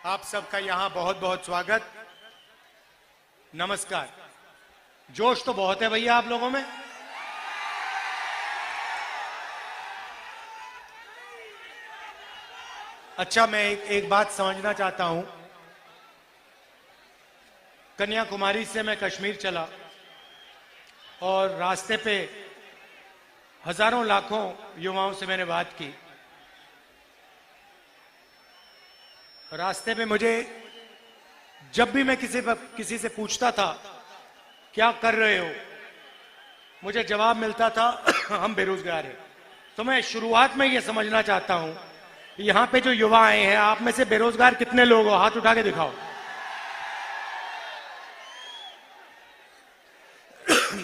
आप सबका यहां बहुत बहुत स्वागत। नमस्कार। जोश तो बहुत है भैया आप लोगों में। अच्छा, मैं एक बात समझना चाहता हूं। कन्याकुमारी से मैं कश्मीर चला और रास्ते पे हजारों लाखों युवाओं से मैंने बात की। रास्ते में मुझे जब भी मैं किसी से पूछता था क्या कर रहे हो, मुझे जवाब मिलता था हम बेरोजगार हैं। तो मैं शुरुआत में ये समझना चाहता हूं, यहां पे जो युवा आए हैं, आप में से बेरोजगार कितने लोग हो? हाथ उठा के दिखाओ।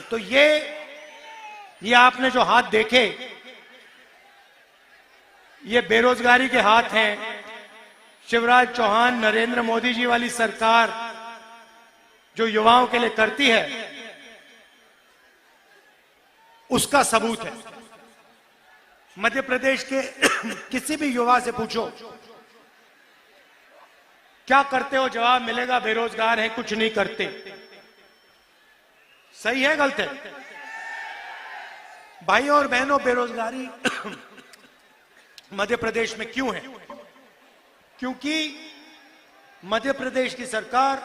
तो ये आपने जो हाथ देखे, ये बेरोजगारी के हाथ हैं। शिवराज चौहान, नरेंद्र मोदी जी वाली सरकार जो युवाओं के लिए करती है, उसका सबूत है। मध्य प्रदेश के किसी भी युवा से पूछो क्या करते हो, जवाब मिलेगा बेरोजगार है, कुछ नहीं करते। सही है गलत है? भाइयों और बहनों, बेरोजगारी मध्य प्रदेश में क्यों है? क्योंकि मध्य प्रदेश की सरकार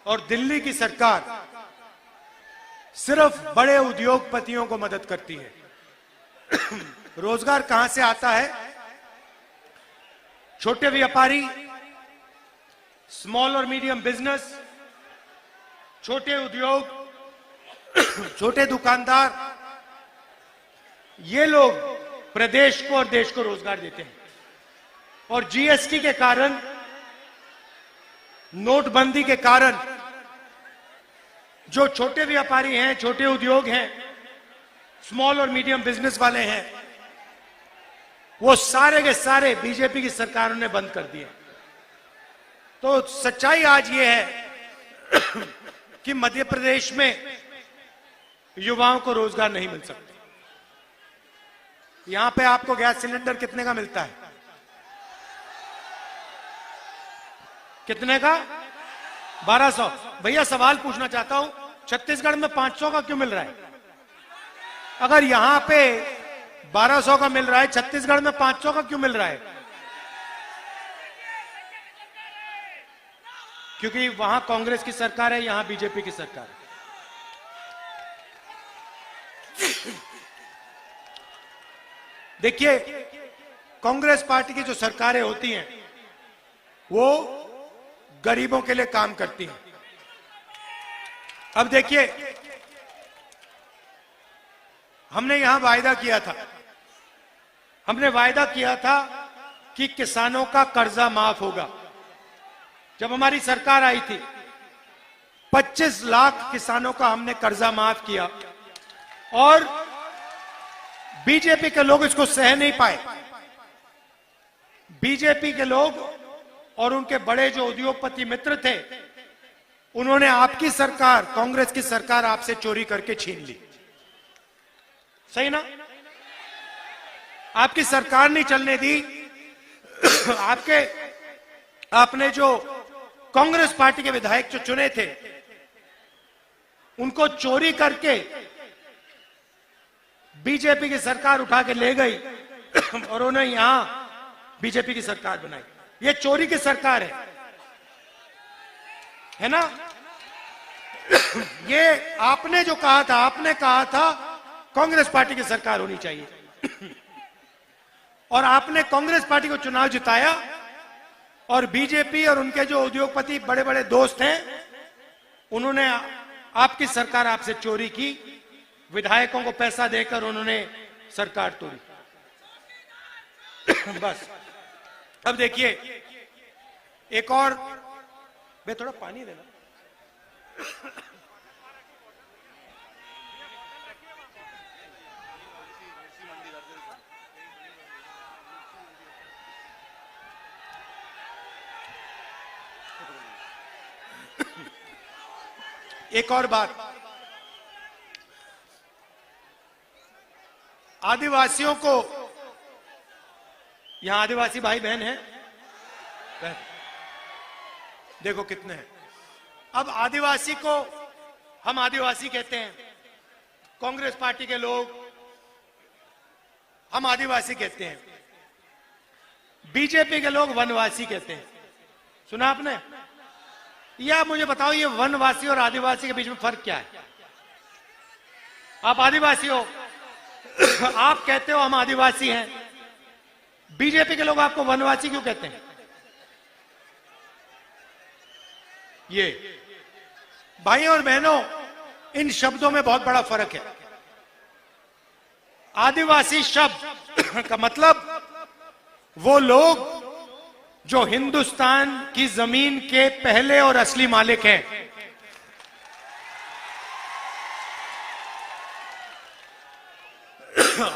और दिल्ली की सरकार सिर्फ बड़े उद्योगपतियों को मदद करती है। रोजगार कहां से आता है? छोटे व्यापारी, स्मॉल और मीडियम बिजनेस, छोटे उद्योग, छोटे दुकानदार, ये लोग प्रदेश को और देश को रोजगार देते हैं। और जीएसटी के कारण, नोटबंदी के कारण जो छोटे व्यापारी हैं, छोटे उद्योग हैं, स्मॉल और मीडियम बिजनेस वाले हैं, वो सारे के सारे बीजेपी की सरकारों ने बंद कर दिए। तो सच्चाई आज ये है कि मध्य प्रदेश में युवाओं को रोजगार नहीं मिल सकता। यहां पे आपको गैस सिलेंडर कितने का मिलता है? कितने का? 1200। भैया सवाल पूछना चाहता हूं, छत्तीसगढ़ में 500 का क्यों मिल रहा है? अगर यहां पे 1200 का मिल रहा है, छत्तीसगढ़ में 500 का क्यों मिल रहा है? क्योंकि वहां कांग्रेस की सरकार है, यहां बीजेपी की सरकार है। देखिए, कांग्रेस पार्टी की जो सरकारें होती हैं वो गरीबों के लिए काम करती हैं। अब देखिए, हमने यहां वायदा किया था, कि किसानों का कर्जा माफ होगा। जब हमारी सरकार आई थी, 25 लाख किसानों का हमने कर्जा माफ किया और बीजेपी के लोग इसको सह नहीं पाए। बीजेपी के लोग और उनके बड़े जो उद्योगपति मित्र थे, उन्होंने आपकी सरकार, कांग्रेस की सरकार, आपसे चोरी करके छीन ली। सही ना? आपकी सरकार नहीं चलने दी। आपने जो कांग्रेस पार्टी के विधायक जो चुने थे, उनको चोरी करके बीजेपी की सरकार उठा के ले गई और उन्हें यहां बीजेपी की सरकार बनाई। ये चोरी की सरकार है ना? ये आपने जो कहा था, आपने कहा था कांग्रेस पार्टी की सरकार होनी चाहिए और आपने कांग्रेस पार्टी को चुनाव जिताया और बीजेपी और उनके जो उद्योगपति बड़े बड़े दोस्त हैं, उन्होंने आपकी सरकार आपसे चोरी की। विधायकों को पैसा देकर उन्होंने सरकार तोड़ी। बस। अब देखिए, एक और, मैं थोड़ा पानी देना। एक और बात, आदिवासियों को, यहां आदिवासी भाई बहन हैं? देखो कितने हैं। अब आदिवासी को हम आदिवासी कहते हैं, कांग्रेस पार्टी के लोग हम आदिवासी कहते हैं, बीजेपी के लोग वनवासी कहते हैं। सुना आपने? या मुझे बताओ ये वनवासी और आदिवासी के बीच में फर्क क्या है? आप आदिवासी हो, आप कहते हो हम आदिवासी हैं, बीजेपी के लोग आपको वनवासी क्यों कहते हैं? ये भाई और बहनों, इन शब्दों में बहुत बड़ा फर्क है। आदिवासी शब्द का मतलब वो लोग जो हिंदुस्तान की जमीन के पहले और असली मालिक हैं।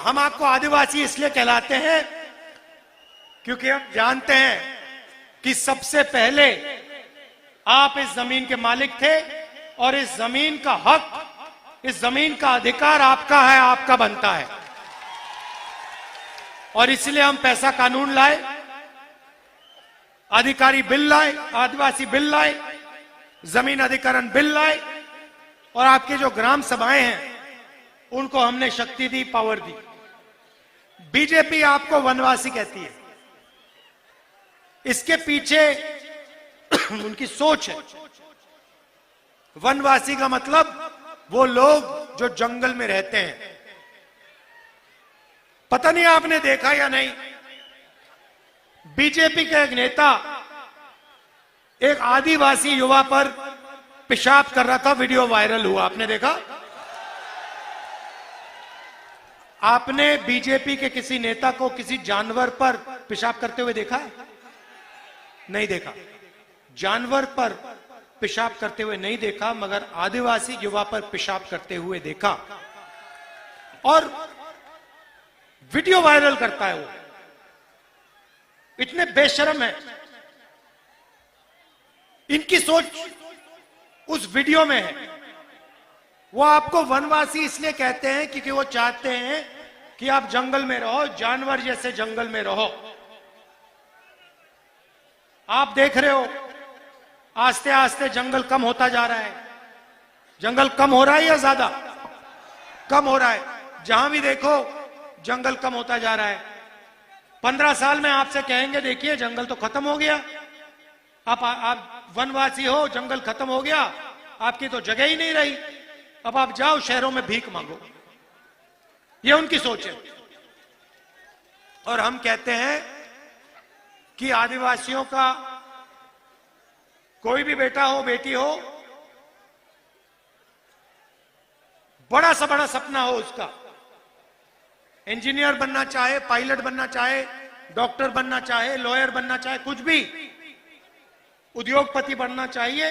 हम आपको आदिवासी इसलिए कहलाते हैं क्योंकि हम जानते हैं कि सबसे पहले आप इस जमीन के मालिक थे और इस जमीन का हक, इस जमीन का अधिकार आपका है, आपका बनता है। और इसलिए हम पैसा कानून लाए, अधिकारी बिल लाए, आदिवासी बिल लाए, जमीन अधिकरण बिल लाए, और आपके जो ग्राम सभाएं हैं उनको हमने शक्ति दी, पावर दी। बीजेपी आपको वनवासी कहती है, इसके पीछे उनकी सोच है। वनवासी का मतलब वो लोग जो जंगल में रहते हैं। पता नहीं आपने देखा या नहीं, बीजेपी का एक नेता एक आदिवासी युवा पर पेशाब कर रहा था, वीडियो वायरल हुआ, आपने देखा? आपने बीजेपी के किसी नेता को किसी जानवर पर पेशाब करते हुए देखा है? नहीं देखा। जानवर पर पेशाब करते हुए नहीं देखा, मगर आदिवासी युवा पर पेशाब करते हुए देखा, और वीडियो वायरल करता है। वो इतने बेशर्म है, इनकी सोच उस वीडियो में है। वो आपको वनवासी इसलिए कहते हैं क्योंकि वो चाहते हैं कि आप जंगल में रहो, जानवर जैसे जंगल में रहो। आप देख रहे हो आस्ते आस्ते जंगल कम होता जा रहा है। जंगल कम हो रहा है या ज्यादा? कम हो रहा है। जहां भी देखो जंगल कम होता जा रहा है। 15 साल में आपसे कहेंगे देखिए जंगल तो खत्म हो गया, आप वनवासी हो, जंगल खत्म हो गया, आपकी तो जगह ही नहीं रही, अब आप जाओ शहरों में भीख मांगो। ये उनकी सोच है। और हम कहते हैं कि आदिवासियों का कोई भी बेटा हो, बेटी हो, बड़ा सा बड़ा सपना हो उसका, इंजीनियर बनना चाहे, पायलट बनना चाहे, डॉक्टर बनना चाहे, लॉयर बनना चाहे, कुछ भी, उद्योगपति बनना चाहिए,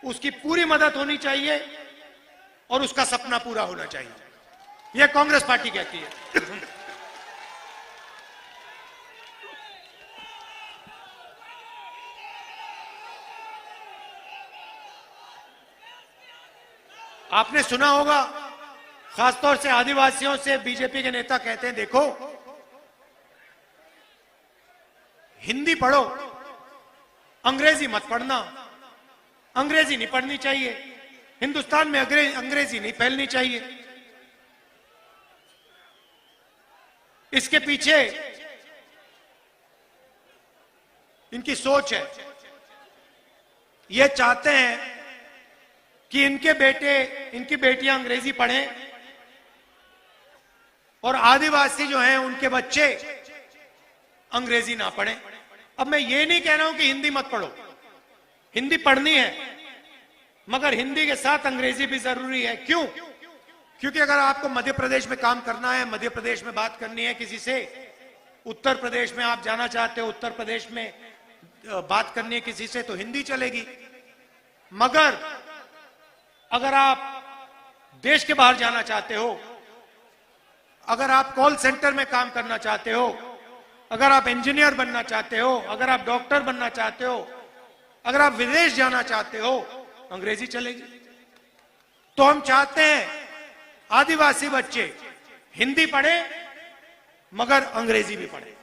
उसकी पूरी मदद होनी चाहिए और उसका सपना पूरा होना चाहिए। यह कांग्रेस पार्टी कहती है। आपने सुना होगा, खासतौर से आदिवासियों से बीजेपी के नेता कहते हैं देखो हिंदी पढ़ो, अंग्रेजी मत पढ़ना, अंग्रेजी नहीं पढ़नी चाहिए, हिंदुस्तान में अंग्रेजी नहीं फैलनी चाहिए। इसके पीछे इनकी सोच है। ये चाहते हैं कि इनके बेटे, इनकी बेटियां अंग्रेजी पढ़ें और आदिवासी जो हैं उनके बच्चे अंग्रेजी ना पढ़ें। अब मैं ये नहीं कह रहा हूं कि हिंदी मत पढ़ो, हिंदी पढ़नी है, मगर हिंदी के साथ अंग्रेजी भी जरूरी है। क्यों? क्योंकि अगर आपको मध्य प्रदेश में काम करना है, मध्य प्रदेश में बात करनी है किसी से, उत्तर प्रदेश में आप जाना चाहते हो, उत्तर प्रदेश में बात करनी है किसी से, तो हिंदी चलेगी। मगर अगर आप देश के बाहर जाना चाहते हो, अगर आप कॉल सेंटर में काम करना चाहते हो, अगर आप इंजीनियर बनना चाहते हो, अगर आप डॉक्टर बनना चाहते हो, अगर आप विदेश जाना चाहते हो, अंग्रेजी चलेगी। तो हम चाहते हैं आदिवासी बच्चे हिंदी पढ़े मगर अंग्रेजी भी पढ़े।